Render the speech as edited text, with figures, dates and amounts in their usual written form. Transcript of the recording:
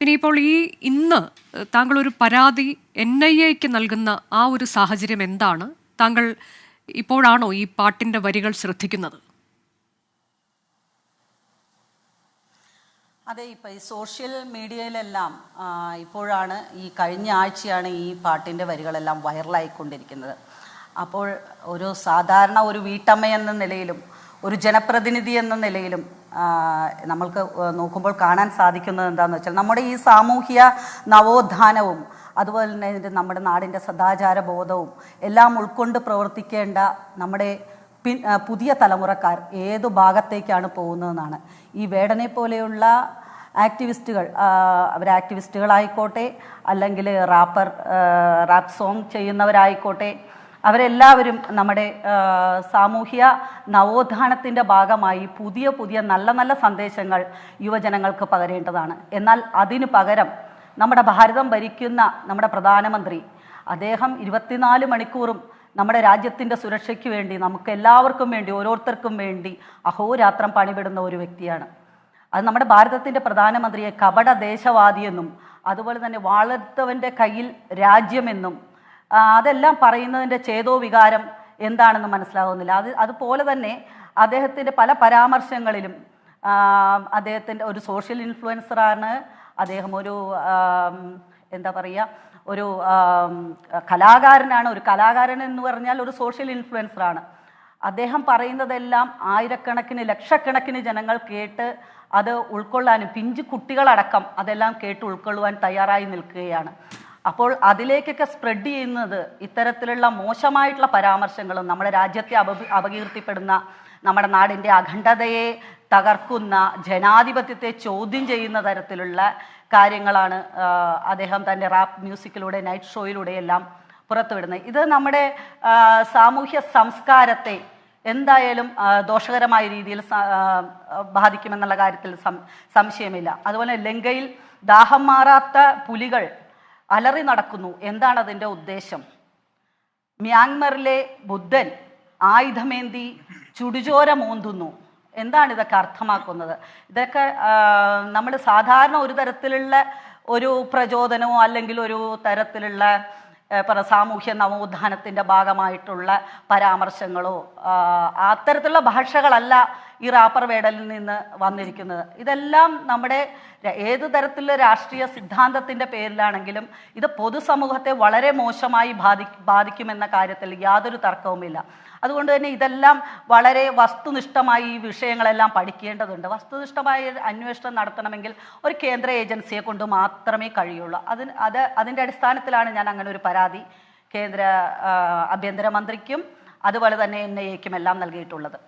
പിന്നെ ഇപ്പോൾ ഇന്ന് താങ്കൾ ഒരു പരാതി NIAക്ക് നൽകുന്ന ആ ഒരു സാഹചര്യം എന്താണ്? താങ്കൾ ഇപ്പോഴാണോ ഈ പാട്ടിന്റെ വരികൾ ശ്രദ്ധിക്കുന്നത്? അതെ, ഇപ്പോൾ ഈ സോഷ്യൽ മീഡിയയിലെല്ലാം ഇപ്പോഴാണ് ഈ കഴിഞ്ഞ ആഴ്ചയാണ് ഈ പാട്ടിൻ്റെ വരികളെല്ലാം വൈറലായിക്കൊണ്ടിരിക്കുന്നത്. അപ്പോൾ ഒരു സാധാരണ ഒരു വീട്ടമ്മ എന്ന നിലയിലും ഒരു ജനപ്രതിനിധി എന്ന നിലയിലും നമ്മൾക്ക് നോക്കുമ്പോൾ കാണാൻ സാധിക്കുന്നത് എന്താണെന്ന് വെച്ചാൽ നമ്മുടെ ഈ സാമൂഹ്യ നവോത്ഥാനവും അതുപോലെ തന്നെ നമ്മുടെ നാടിൻ്റെ സദാചാര ബോധവും എല്ലാം ഉൾക്കൊണ്ട് പ്രവർത്തിക്കേണ്ട നമ്മുടെ പുതിയ തലമുറക്കാർ ഏതു ഭാഗത്തേക്കാണ് പോകുന്നതെന്നാണ്. ഈ വേടനെ പോലെയുള്ള ആക്ടിവിസ്റ്റുകൾ, അവർ ആക്ടിവിസ്റ്റുകളായിക്കോട്ടെ അല്ലെങ്കിൽ റാപ്പ് സോങ് ചെയ്യുന്നവരായിക്കോട്ടെ, അവരെല്ലാവരും നമ്മുടെ സാമൂഹ്യ നവോത്ഥാനത്തിൻ്റെ ഭാഗമായി പുതിയ പുതിയ നല്ല നല്ല സന്ദേശങ്ങൾ യുവജനങ്ങൾക്ക് പകരേണ്ടതാണ്. എന്നാൽ അതിനു പകരം നമ്മുടെ ഭാരതം ഭരിക്കുന്ന നമ്മുടെ പ്രധാനമന്ത്രി, അദ്ദേഹം 24 മണിക്കൂറും നമ്മുടെ രാജ്യത്തിൻ്റെ സുരക്ഷയ്ക്ക് വേണ്ടി, നമുക്ക് എല്ലാവർക്കും വേണ്ടി, ഓരോരുത്തർക്കും വേണ്ടി അഹോരാത്രം പണിപെടുന്ന ഒരു വ്യക്തിയാണ്. അത് നമ്മുടെ ഭാരതത്തിൻ്റെ പ്രധാനമന്ത്രിയെ കപട ദേശവാദിയെന്നും അതുപോലെ തന്നെ വാളെടുത്തവൻ്റെ കയ്യിൽ രാജ്യമെന്നും അതെല്ലാം പറയുന്നതിൻ്റെ ചേതോ വികാരം എന്താണെന്ന് മനസ്സിലാകുന്നില്ല. അതുപോലെ തന്നെ അദ്ദേഹത്തിൻ്റെ പല പരാമർശങ്ങളിലും അദ്ദേഹത്തിൻ്റെ ഒരു സോഷ്യൽ ഇൻഫ്ലുവൻസറാണ് അദ്ദേഹം, ഒരു എന്താ പറയുക, ഒരു കലാകാരനാണ്. ഒരു കലാകാരൻ എന്ന് പറഞ്ഞാൽ ഒരു സോഷ്യൽ ഇൻഫ്ലുവൻസറാണ്. അദ്ദേഹം പറയുന്നതെല്ലാം ആയിരക്കണക്കിന് ലക്ഷക്കണക്കിന് ജനങ്ങൾ കേട്ട് അത് ഉൾക്കൊള്ളാനും പിഞ്ചു കുട്ടികളടക്കം അതെല്ലാം കേട്ട് ഉൾക്കൊള്ളുവാൻ തയ്യാറായി നിൽക്കുകയാണ്. അപ്പോൾ അതിലേക്കൊക്കെ സ്പ്രെഡ് ചെയ്യുന്നത് ഇത്തരത്തിലുള്ള മോശമായിട്ടുള്ള പരാമർശങ്ങളും നമ്മുടെ രാജ്യത്തെ അപകീർത്തിപ്പെടുന്ന, നമ്മുടെ നാടിൻ്റെ അഖണ്ഡതയെ തകർക്കുന്ന, ജനാധിപത്യത്തെ ചോദ്യം ചെയ്യുന്ന തരത്തിലുള്ള കാര്യങ്ങളാണ് അദ്ദേഹം തൻ്റെ റാപ്പ് മ്യൂസിക്കിലൂടെ, നൈറ്റ് ഷോയിലൂടെ എല്ലാം പുറത്തുവിടുന്നത്. ഇത് നമ്മുടെ സാമൂഹ്യ സംസ്കാരത്തെ എന്തായാലും ദോഷകരമായ രീതിയിൽ ബാധിക്കുമെന്നുള്ള കാര്യത്തിൽ സംശയമില്ല. അതുപോലെ ലങ്കയിൽ ദാഹം മാറാത്ത പുലികൾ അലറി നടക്കുന്നു. എന്താണ് അതിൻ്റെ ഉദ്ദേശം? മ്യാൻമറിലെ ബുദ്ധൻ ആയുധമേന്തി ചുടുചോര മോന്തുന്നു. എന്താണ് ഇതൊക്കെ അർത്ഥമാക്കുന്നത്? ഇതൊക്കെ നമ്മൾ സാധാരണ ഒരു തരത്തിലുള്ള ഒരു പ്രചോദനമോ അല്ലെങ്കിൽ ഒരു തരത്തിലുള്ള സാമൂഹ്യ നവോത്ഥാനത്തിൻ്റെ ഭാഗമായിട്ടുള്ള പരാമർശങ്ങളോ അത്തരത്തിലുള്ള ഭാഷകളല്ല ഈ റാപ്പർ വേടലിൽ നിന്ന് വന്നിരിക്കുന്നത്. ഇതെല്ലാം നമ്മുടെ ഏത് തരത്തിലുള്ള രാഷ്ട്രീയ സിദ്ധാന്തത്തിൻ്റെ പേരിലാണെങ്കിലും ഇത് പൊതുസമൂഹത്തെ വളരെ മോശമായി ബാധിക്കുമെന്ന കാര്യത്തിൽ യാതൊരു തർക്കവുമില്ല. അതുകൊണ്ട് തന്നെ ഇതെല്ലാം വളരെ വസ്തുനിഷ്ഠമായി ഈ വിഷയങ്ങളെല്ലാം പഠിക്കേണ്ടതുണ്ട്. വസ്തുനിഷ്ഠമായ അന്വേഷണം നടത്തണമെങ്കിൽ ഒരു കേന്ദ്ര ഏജൻസിയെ കൊണ്ട് മാത്രമേ കഴിയുള്ളൂ. അതിൻ്റെ അടിസ്ഥാനത്തിലാണ് ഞാൻ അങ്ങനെ ഒരു പരാതി കേന്ദ്ര ആഭ്യന്തരമന്ത്രിക്കും അതുപോലെ തന്നെ NIAക്കും എല്ലാം നൽകിയിട്ടുള്ളത്.